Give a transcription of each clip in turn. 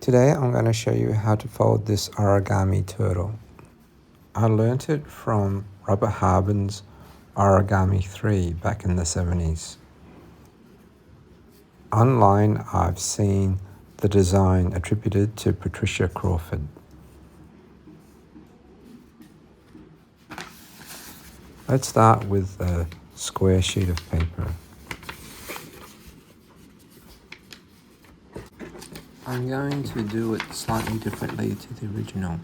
Today I'm going to show you how to fold this origami turtle. I learnt it from Harbin's Origami 3 back in the 70s. Online I've seen the design attributed to Patricia Crawford. Let's start with a square sheet of paper. I'm going to do it slightly differently to the original.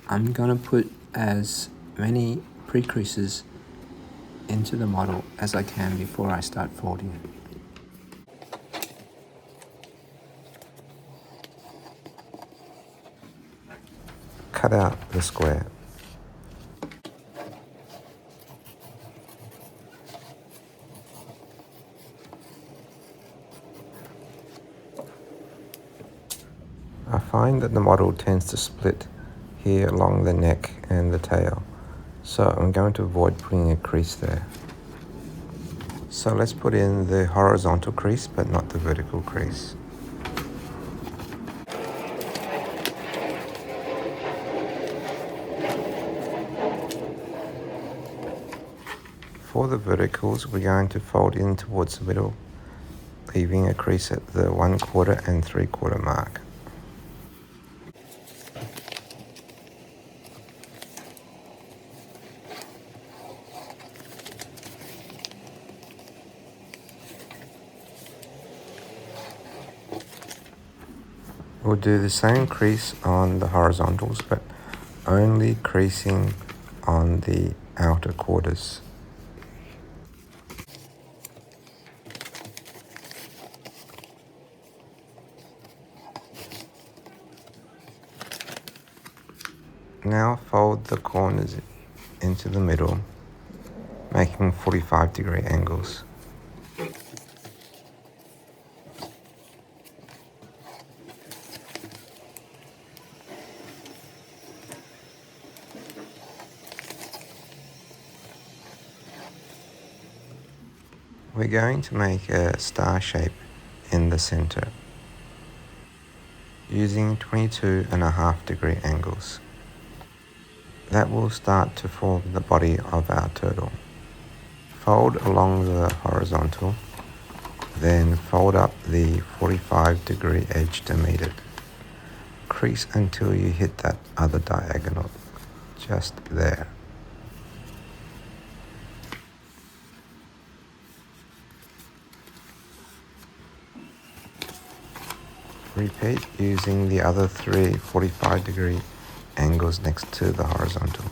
I'm going to put as many pre-creases into the model as I can before I start folding it. Cut out the square. I find that the model tends to split here along the neck and the tail, so I'm going to avoid putting a crease there. So let's put in the horizontal crease but not the vertical crease. For the verticals, we're going to fold in towards the middle, leaving a crease at the 1/4 and 3/4 mark. We'll do the same crease on the horizontals, but only creasing on the outer quarters. Now fold the corners into the middle, making 45-degree angles. We're going to make a star shape in the center using 22.5-degree angles. That will start to form the body of our turtle. Fold along the horizontal, then fold up the 45-degree edge to meet it. Crease until you hit that other diagonal, just there. Repeat using the other three 45-degree angles next to the horizontal.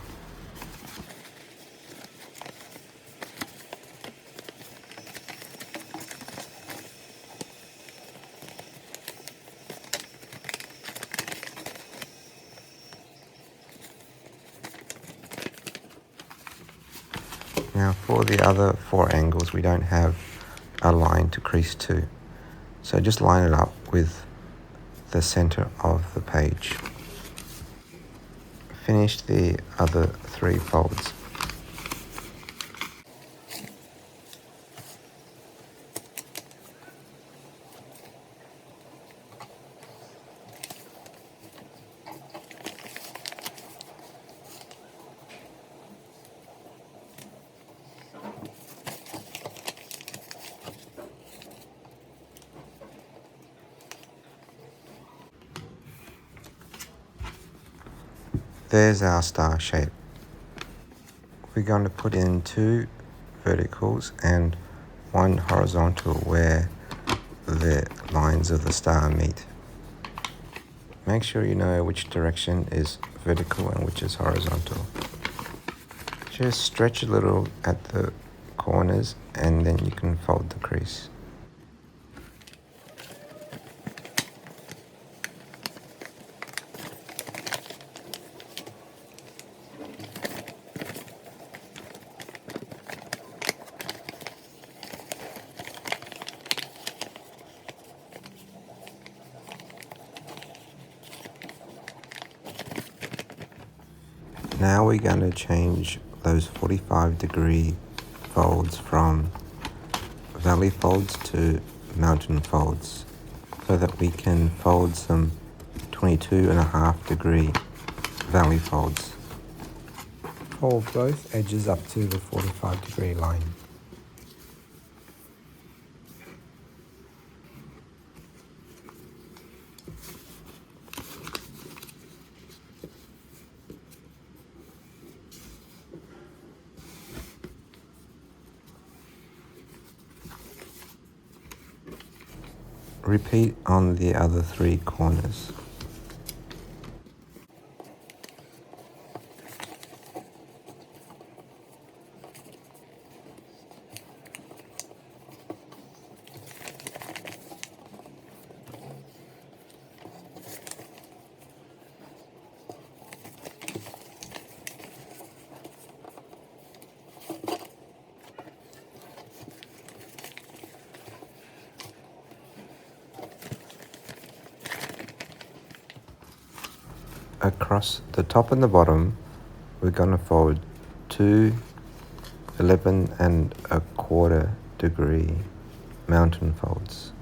Now for the other 4 angles, we don't have a line to crease to, so just line it up with the center of the page. Finish the other 3 folds. There's our star shape. We're going to put in 2 verticals and 1 horizontal where the lines of the star meet. Make sure you know which direction is vertical and which is horizontal. Just stretch a little at the corners and then you can fold the crease. Now we're going to change those 45-degree folds from valley folds to mountain folds so that we can fold some 22.5-degree valley folds. Fold both edges up to the 45-degree line. Repeat on the other 3 corners. Across the top and the bottom, we're going to fold 2 11.25-degree mountain folds.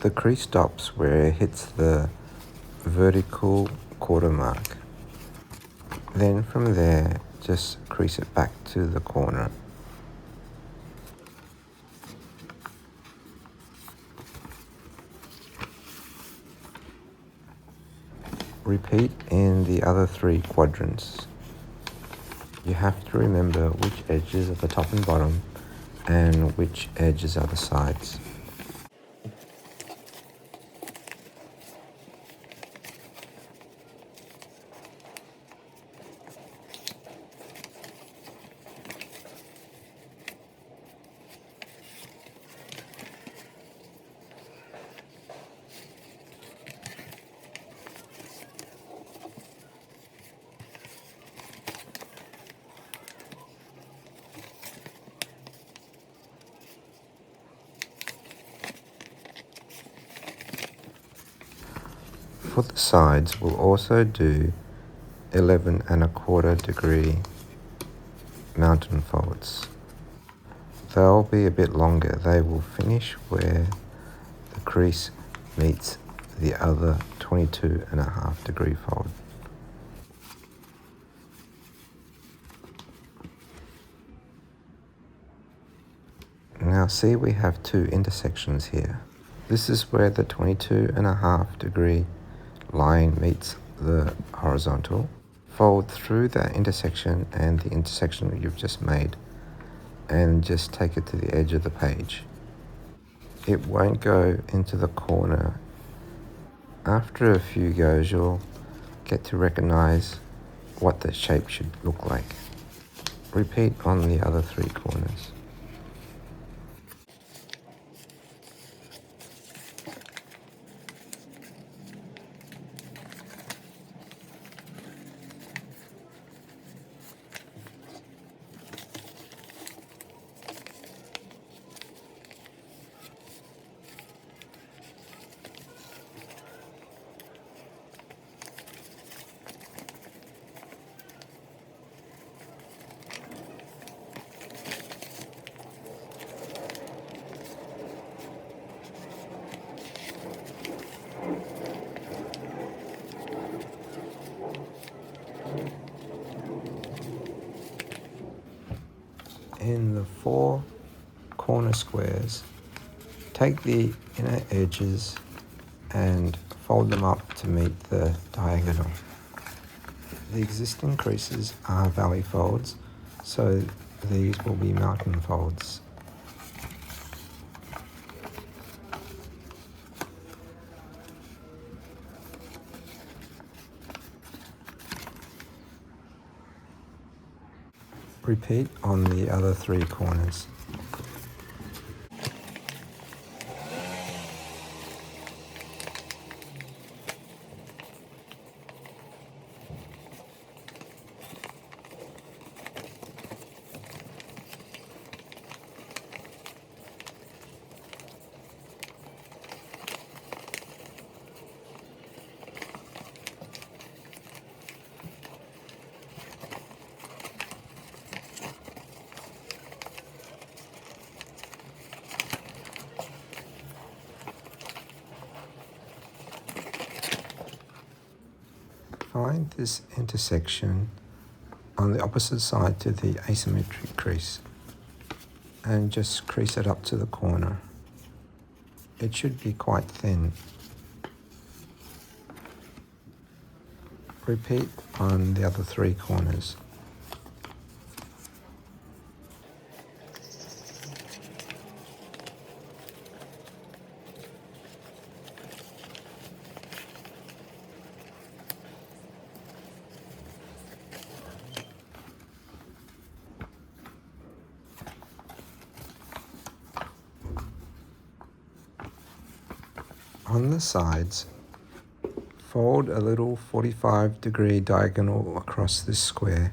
The crease stops where it hits the vertical quarter mark. Then from there, just crease it back to the corner. Repeat in the other 3 quadrants. You have to remember which edges are the top and bottom and which edges are the sides. For the sides, we'll also do 11.25-degree mountain folds. They'll be a bit longer. They will finish where the crease meets the other 22.5-degree fold. Now see, we have 2 intersections here. This is where the 22.5-degree line meets the horizontal. Fold through that intersection and the intersection that you've just made and just take it to the edge of the page. It won't go into the corner. After a few goes, you'll get to recognize what the shape should look like. Repeat on the other 3 corners. In the 4 corner squares, take the inner edges and fold them up to meet the diagonal. The existing creases are valley folds, so these will be mountain folds. Repeat on the other 3 corners. Find this intersection on the opposite side to the asymmetric crease and just crease it up to the corner. It should be quite thin. Repeat on the other 3 corners. On the sides, fold a little 45-degree diagonal across this square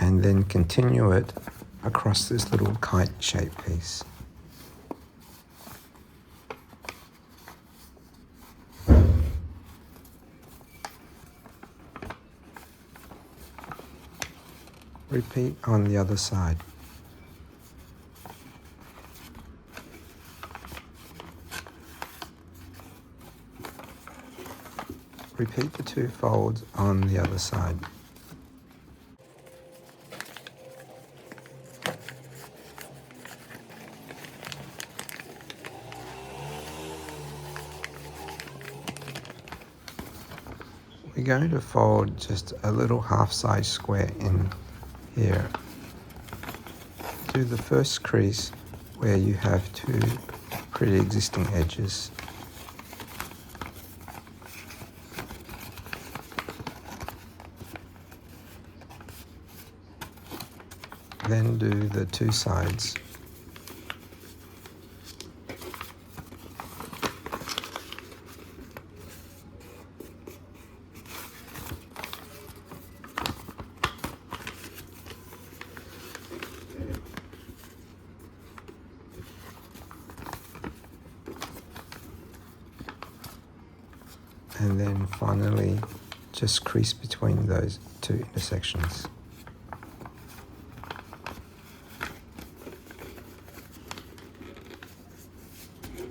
and then continue it across this little kite-shaped piece. Repeat on the other side. Repeat the 2 folds on the other side. We're going to fold just a little half-size square in here. Do the first crease where you have 2 pre-existing edges. Then do the 2 sides. And then finally, just crease between those 2 intersections.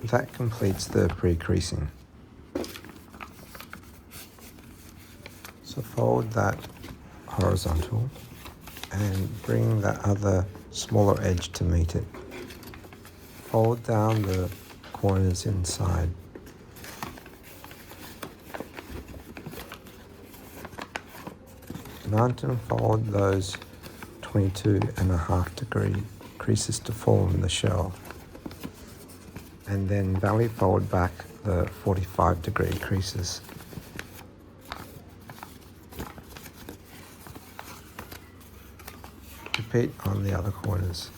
That completes the pre-creasing. So fold that horizontal and bring that other smaller edge to meet it. Fold down the corners inside. Mount and fold those 22.5-degree creases to form the shell. And then valley fold back the 45-degree creases. Repeat on the other corners.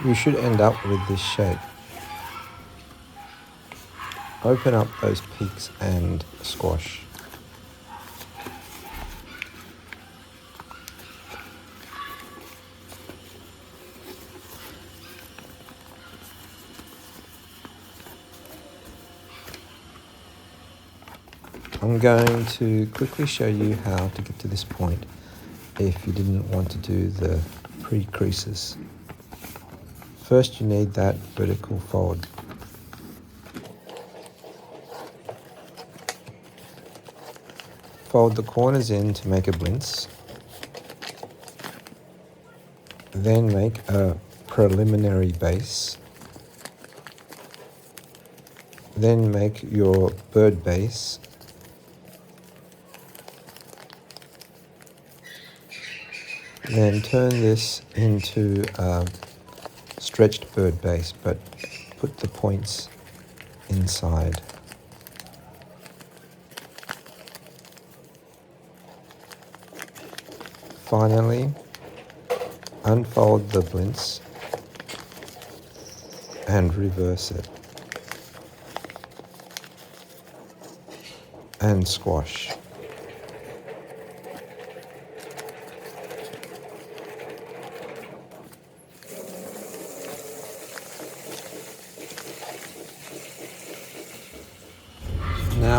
You should end up with this shape. Open up those peaks and squash. I'm going to quickly show you how to get to this point if you didn't want to do the pre-creases. First, you need that vertical fold. Fold the corners in to make a blince. Then make a preliminary base. Then make your bird base. Then turn this into a stretched bird base, but put the points inside. Finally, unfold the blince and reverse it. And squash.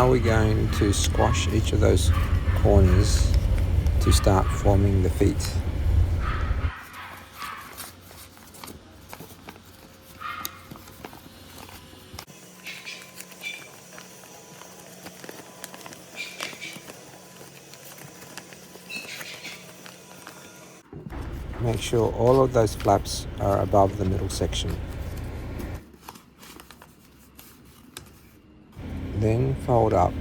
Now we're going to squash each of those corners to start forming the feet. Make sure all of those flaps are above the middle section. Then fold up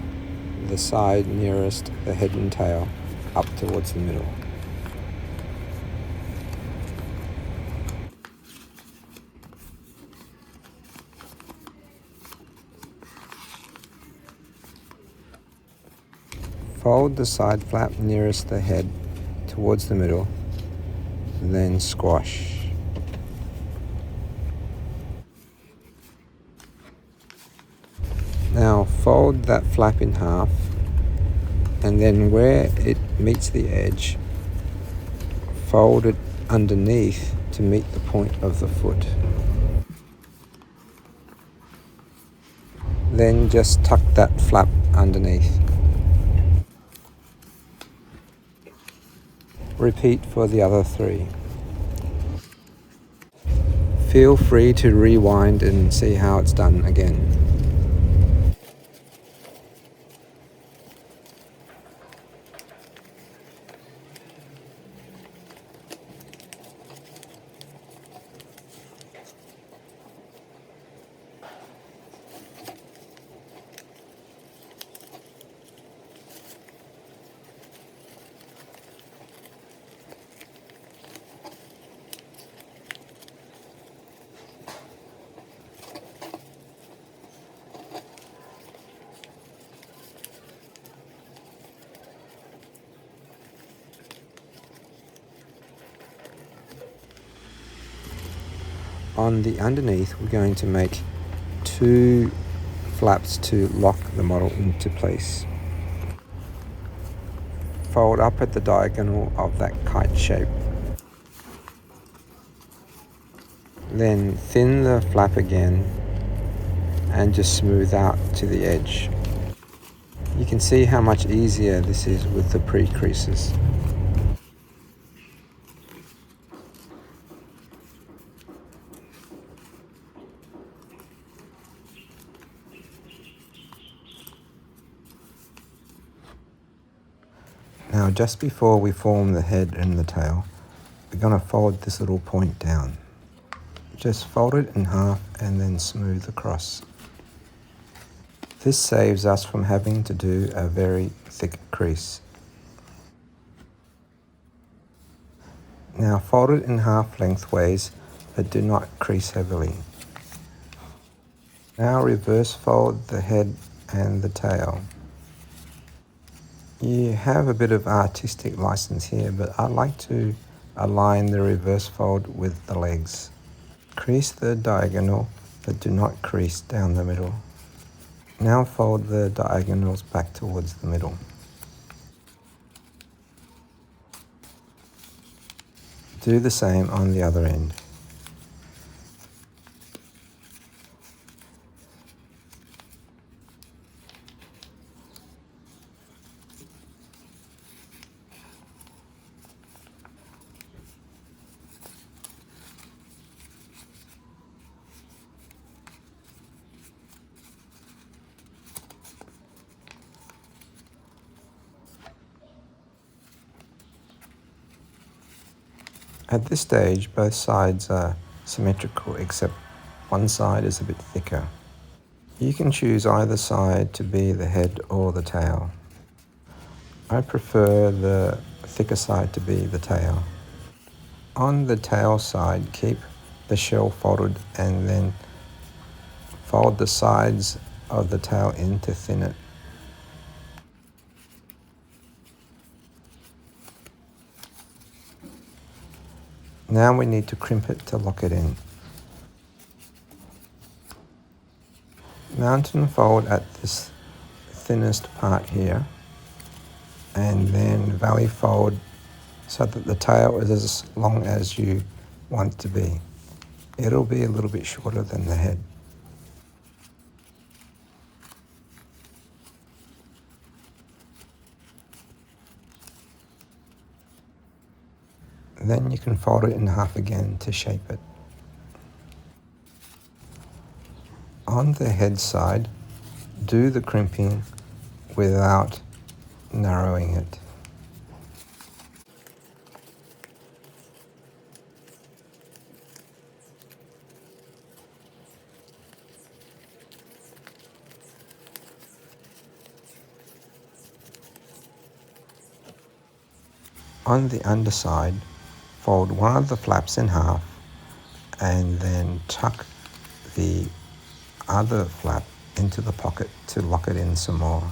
the side nearest the head and tail up towards the middle. Fold the side flap nearest the head towards the middle, then squash. Now fold that flap in half, and then where it meets the edge, fold it underneath to meet the point of the foot. Then just tuck that flap underneath. Repeat for the other 3. Feel free to rewind and see how it's done again. On the underneath, we're going to make 2 flaps to lock the model into place. Fold up at the diagonal of that kite shape. Then thin the flap again and just smooth out to the edge. You can see how much easier this is with the pre-creases. Now just before we form the head and the tail, we're going to fold this little point down. Just fold it in half and then smooth across. This saves us from having to do a very thick crease. Now fold it in half lengthways, but do not crease heavily. Now reverse fold the head and the tail. You have a bit of artistic license here, but I like to align the reverse fold with the legs. Crease the diagonal, but do not crease down the middle. Now fold the diagonals back towards the middle. Do the same on the other end. At this stage, both sides are symmetrical except one side is a bit thicker. You can choose either side to be the head or the tail. I prefer the thicker side to be the tail. On the tail side, keep the shell folded and then fold the sides of the tail in to thin it. Now we need to crimp it to lock it in. Mount and fold at this thinnest part here, and then valley fold so that the tail is as long as you want it to be. It'll be a little bit shorter than the head. Then you can fold it in half again to shape it. On the head side, do the crimping without narrowing it. On the underside, fold one of the flaps in half and then tuck the other flap into the pocket to lock it in some more.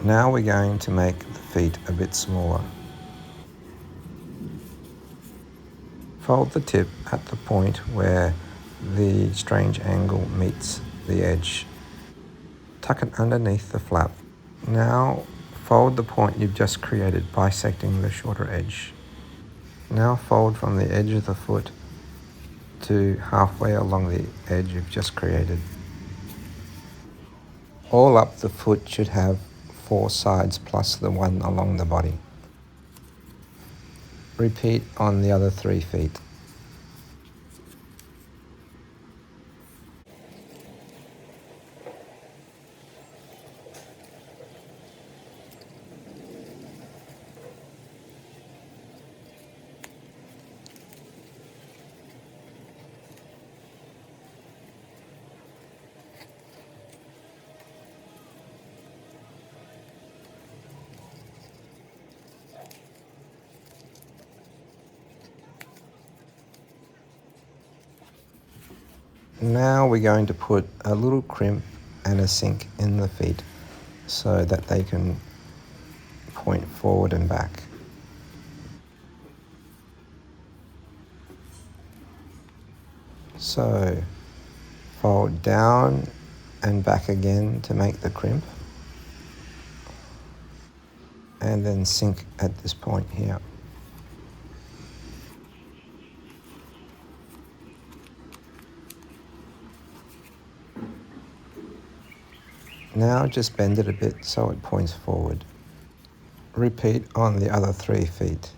Now we're going to make the feet a bit smaller. Fold the tip at the point where the strange angle meets the edge. Tuck it underneath the flap. Now fold the point you've just created, bisecting the shorter edge. Now fold from the edge of the foot to halfway along the edge you've just created. All up, the foot should have 4 sides plus the one along the body. Repeat on the other 3 feet. Now we're going to put a little crimp and a sink in the feet so that they can point forward and back. So fold down and back again to make the crimp, and then sink at this point here. Now just bend it a bit so it points forward. Repeat on the other 3 feet.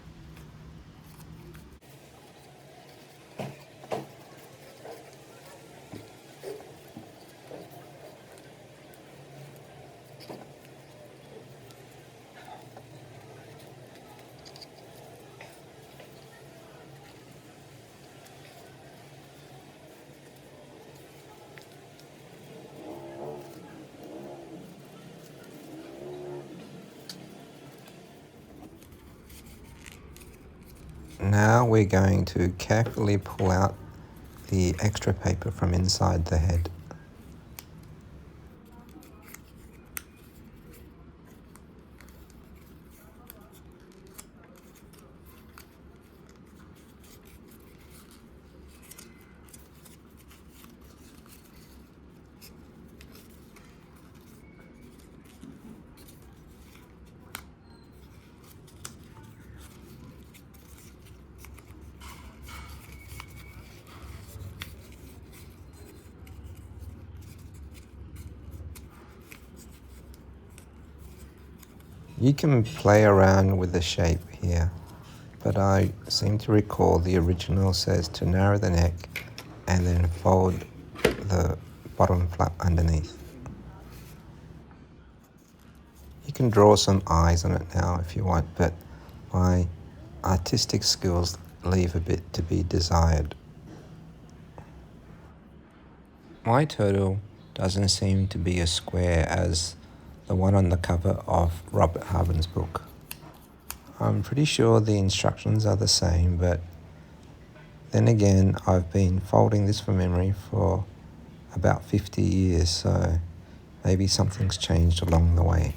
Now we're going to carefully pull out the extra paper from inside the head. You can play around with the shape here, but I seem to recall the original says to narrow the neck and then fold the bottom flap underneath. You can draw some eyes on it now if you want, but my artistic skills leave a bit to be desired. My turtle doesn't seem to be as square as the one on the cover of Robert Harbin's book. I'm pretty sure the instructions are the same, but Then again, I've been folding this from memory for about 50 years, so maybe something's changed along the way.